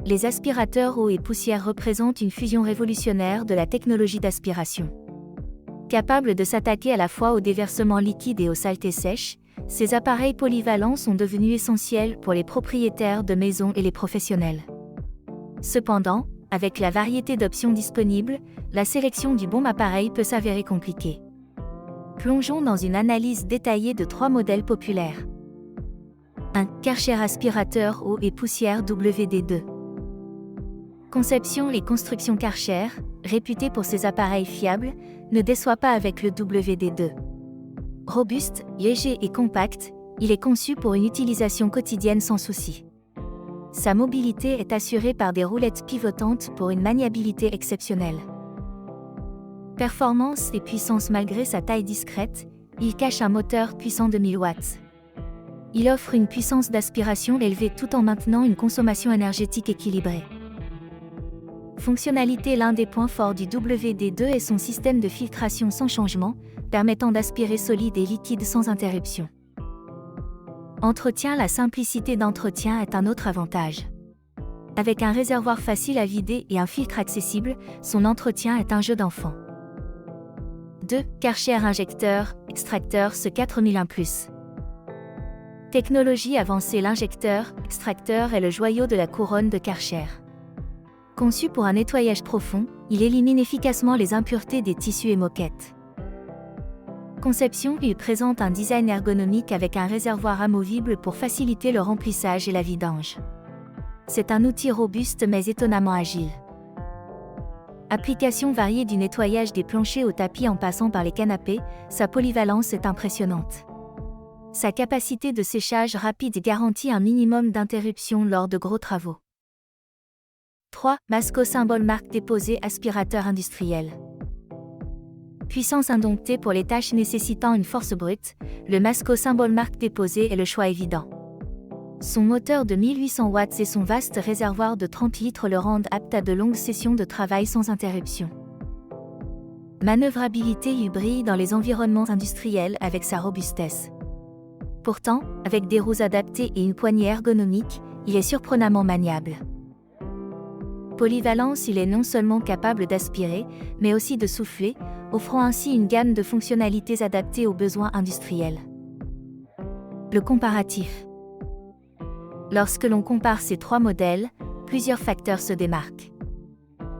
les aspirateurs eau et poussière représentent une fusion révolutionnaire de la technologie d'aspiration. Capables de s'attaquer à la fois aux déversements liquides et aux saletés sèches, ces appareils polyvalents sont devenus essentiels pour les propriétaires de maisons et les professionnels. Cependant, avec la variété d'options disponibles, la sélection du bon appareil peut s'avérer compliquée. Plongeons dans une analyse détaillée de 3 modèles populaires. 1. Karcher aspirateur eau et poussière WD2. Conception et construction Karcher, réputée pour ses appareils fiables, ne déçoit pas avec le WD2. Robuste, léger et compact, il est conçu pour une utilisation quotidienne sans souci. Sa mobilité est assurée par des roulettes pivotantes pour une maniabilité exceptionnelle. Performance et puissance. Malgré sa taille discrète, il cache un moteur puissant de 1000 watts. Il offre une puissance d'aspiration élevée tout en maintenant une consommation énergétique équilibrée. Fonctionnalité. L'un des points forts du WD2 est son système de filtration sans changement, permettant d'aspirer solide et liquide sans interruption. Entretien. La simplicité d'entretien est un autre avantage. Avec un réservoir facile à vider et un filtre accessible, son entretien est un jeu d'enfant. 2. Karcher injecteur, extracteur ce 4001+. Technologie avancée. L'injecteur, extracteur est le joyau de la couronne de Karcher. Conçu pour un nettoyage profond, il élimine efficacement les impuretés des tissus et moquettes. Conception. Il présente un design ergonomique avec un réservoir amovible pour faciliter le remplissage et la vidange. C'est un outil robuste mais étonnamment agile. Application variée du nettoyage des planchers au tapis en passant par les canapés, sa polyvalence est impressionnante. Sa capacité de séchage rapide garantit un minimum d'interruption lors de gros travaux. 3. Masco symbole marque déposée aspirateur industriel. Puissance indomptée pour les tâches nécessitant une force brute, le Masco symbole marque déposée est le choix évident. Son moteur de 1800 watts et son vaste réservoir de 30 litres le rendent apte à de longues sessions de travail sans interruption. Manœuvrabilité. Il brille dans les environnements industriels avec sa robustesse. Pourtant, avec des roues adaptées et une poignée ergonomique, il est surprenamment maniable. Polyvalence. Il est non seulement capable d'aspirer, mais aussi de souffler, offrant ainsi une gamme de fonctionnalités adaptées aux besoins industriels. Le comparatif. Lorsque l'on compare ces 3 modèles, plusieurs facteurs se démarquent.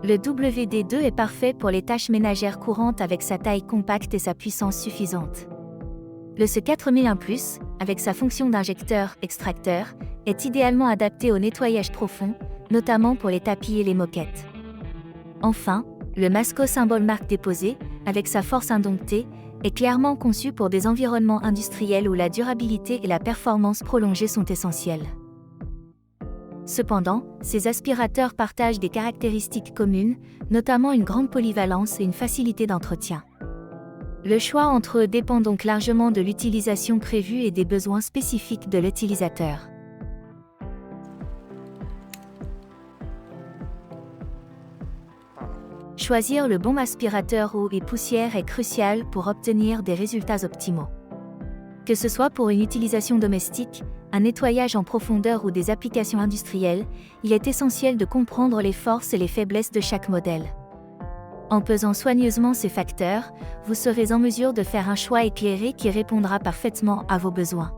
Le WD2 est parfait pour les tâches ménagères courantes avec sa taille compacte et sa puissance suffisante. Le CE 4001+, avec sa fonction d'injecteur-extracteur, est idéalement adapté au nettoyage profond, notamment pour les tapis et les moquettes. Enfin, le Masco symbole marque déposée, avec sa force indomptée, est clairement conçu pour des environnements industriels où la durabilité et la performance prolongée sont essentielles. Cependant, ces aspirateurs partagent des caractéristiques communes, notamment une grande polyvalence et une facilité d'entretien. Le choix entre eux dépend donc largement de l'utilisation prévue et des besoins spécifiques de l'utilisateur. Choisir le bon aspirateur eau et poussière est crucial pour obtenir des résultats optimaux. Que ce soit pour une utilisation domestique, un nettoyage en profondeur ou des applications industrielles, il est essentiel de comprendre les forces et les faiblesses de chaque modèle. En pesant soigneusement ces facteurs, vous serez en mesure de faire un choix éclairé qui répondra parfaitement à vos besoins.